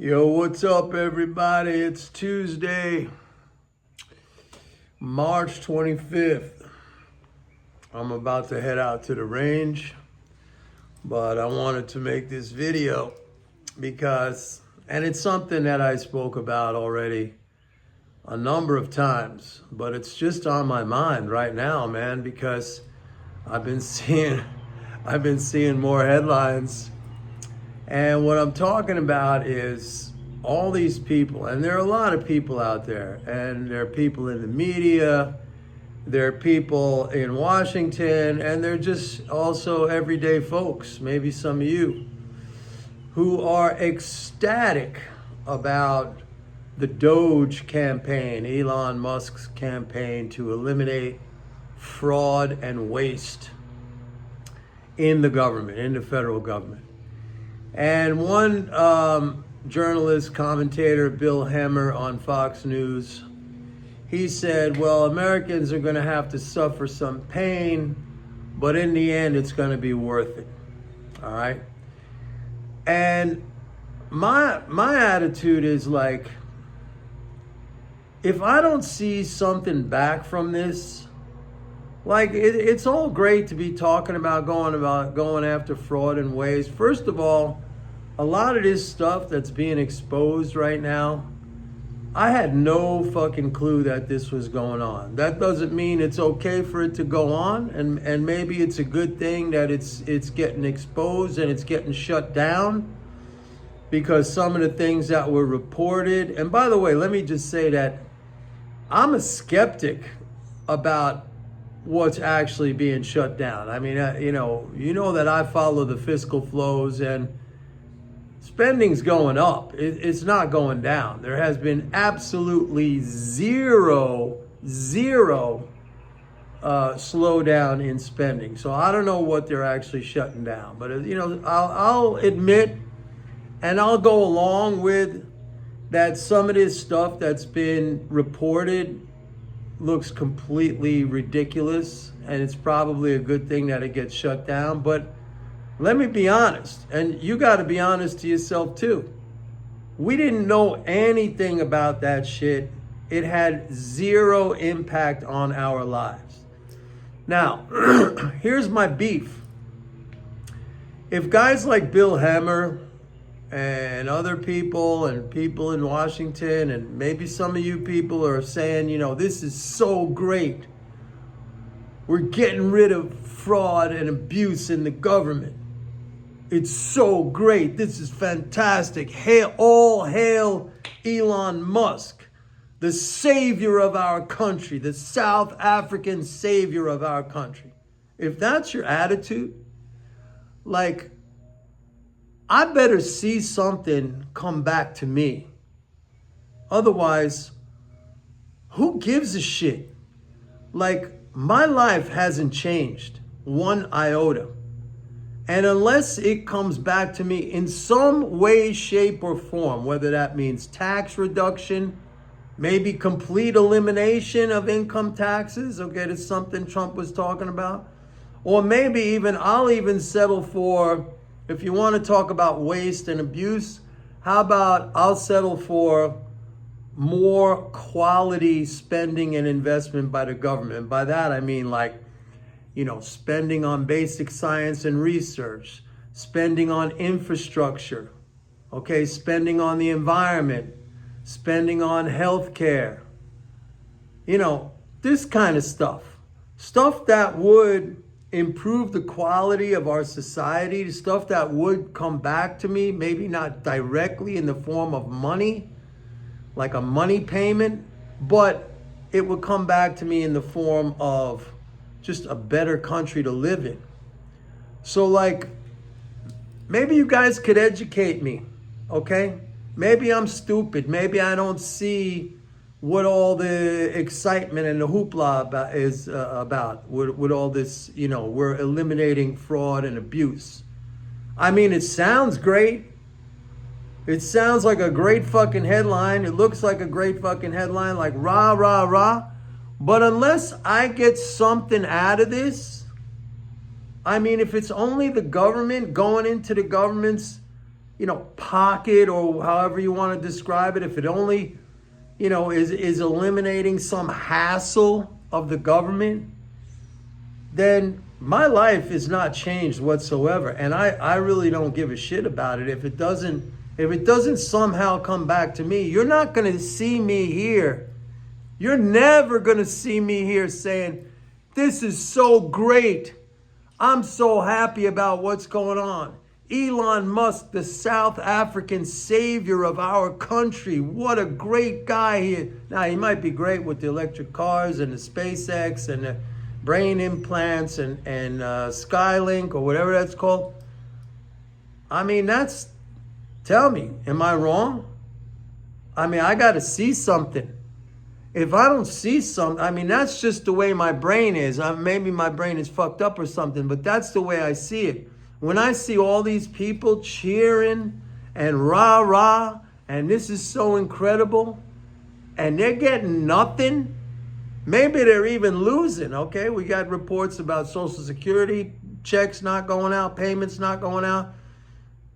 Yo, what's up, everybody? It's Tuesday, March 25th. I'm about to head out to the range, but I wanted to make this video because, and it's something that I spoke about already a number of times, but it's just on my mind right now, man, because I've been seeing more headlines. And what I'm talking about is all these people, and there are a lot of people out there, and there are people in the media, there are people in Washington, and they're just also everyday folks, maybe some of you, who are ecstatic about the Doge campaign, Elon Musk's campaign to eliminate fraud and waste in the government, in the federal government. And one journalist, commentator, Bill Hemmer on Fox News, he said, well, Americans are going to have to suffer some pain, but in the end, it's going to be worth it. All right? And my attitude is like, if I don't see something back from this, like it's all great to be talking about going after fraud and waste. First of all, a lot of this stuff that's being exposed right now, I had no fucking clue that this was going on. That doesn't mean it's okay for it to go on, and maybe it's a good thing that it's getting exposed and it's getting shut down, because some of the things that were reported, and by the way, let me just say that I'm a skeptic about what's actually being shut down. I mean, you know that I follow the fiscal flows, and spending's going up. It's not going down. There has been absolutely zero slowdown in spending. So I don't know what they're actually shutting down. But I'll admit, and I'll go along with that, some of this stuff that's been reported looks completely ridiculous, and it's probably a good thing that it gets shut down. But let me be honest, and you got to be honest to yourself too. We didn't know anything about that shit. It had zero impact on our lives. Now, here's my beef. If guys like Bill Hemmer and other people and people in Washington, and maybe some of you people are saying, this is so great, we're getting rid of fraud and abuse in the government, it's so great, this is fantastic, all hail Elon Musk, the savior of our country, the South African savior of our country. If that's your attitude, like, I better see something come back to me. Otherwise, who gives a shit? Like, my life hasn't changed one iota. And unless it comes back to me in some way, shape, or form, whether that means tax reduction, maybe complete elimination of income taxes, okay, that's something Trump was talking about, or maybe even I'll even settle for, if you want to talk about waste and abuse, how about I'll settle for more quality spending and investment by the government. By that I mean, like, spending on basic science and research, spending on infrastructure, okay, spending on the environment, spending on healthcare, this kind of stuff that would improve the quality of our society, the stuff that would come back to me, maybe not directly in the form of money, like a money payment, but it would come back to me in the form of just a better country to live in. So, like, maybe you guys could educate me, okay? Maybe I'm stupid. Maybe I don't see what all the excitement and the hoopla is about with all this, we're eliminating fraud and abuse. I mean, it sounds great. It sounds like a great fucking headline. It looks like a great fucking headline, like rah, rah, rah. But unless I get something out of this, I mean, if it's only the government going into the government's pocket, or however you want to describe it, if it only, is eliminating some hassle of the government, then my life is not changed whatsoever. And I really don't give a shit about it. If it doesn't somehow come back to me, you're not going to see me here. You're never going to see me here saying, this is so great. I'm so happy about what's going on. Elon Musk, the South African savior of our country. What a great guy he is. Now, he might be great with the electric cars and the SpaceX and the brain implants and Skylink or whatever that's called. I mean, tell me, am I wrong? I mean, I got to see something. If I don't see something, I mean, that's just the way my brain is. Maybe my brain is fucked up or something, but that's the way I see it. When I see all these people cheering and rah-rah, and this is so incredible, and they're getting nothing, maybe they're even losing, okay? We got reports about Social Security checks not going out, payments not going out.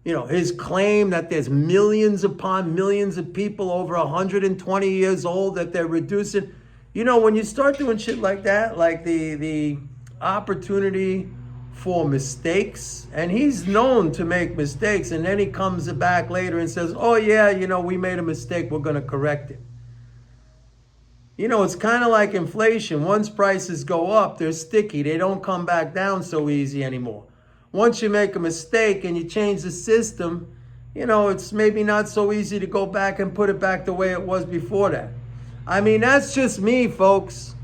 His claim that there's millions upon millions of people over 120 years old that they're reducing. When you start doing shit like that, like the opportunity for mistakes, and he's known to make mistakes, and then he comes back later and says, oh yeah, we made a mistake, we're going to correct it. It's kind of like inflation. Once prices go up, they're sticky. They don't come back down so easy anymore. Once you make a mistake and you change the system, it's maybe not so easy to go back and put it back the way it was before that. I mean, that's just me, folks.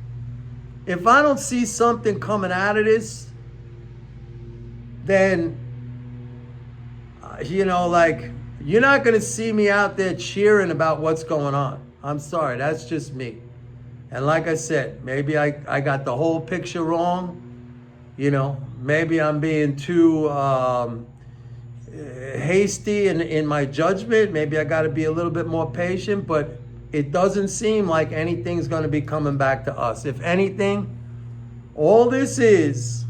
If I don't see something coming out of this, then, you're not going to see me out there cheering about what's going on. I'm sorry, that's just me. And like I said, maybe I got the whole picture wrong. Maybe I'm being too hasty in my judgment. Maybe I got to be a little bit more patient, but it doesn't seem like anything's going to be coming back to us. If anything, all this is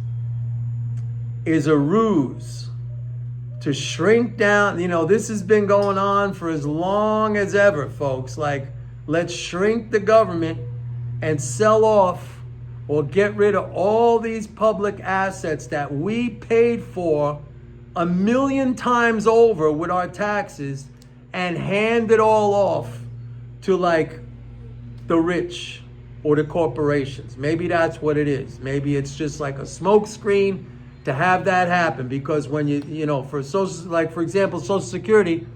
a ruse to shrink down. This has been going on for as long as ever, folks. Like, let's shrink the government and sell off or get rid of all these public assets that we paid for 1,000,000 times over with our taxes, and hand it all off to the rich or the corporations. Maybe that's what it is. Maybe it's just like a smoke screen to have that happen, because when for for example, Social Security,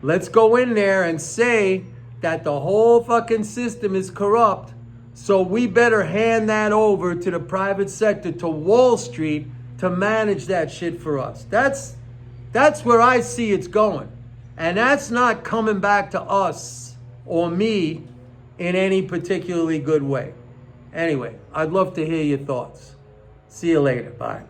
let's go in there and say that the whole fucking system is corrupt. So we better hand that over to the private sector, to Wall Street, to manage that shit for us. That's where I see it's going. And that's not coming back to us or me in any particularly good way. Anyway, I'd love to hear your thoughts. See you later. Bye.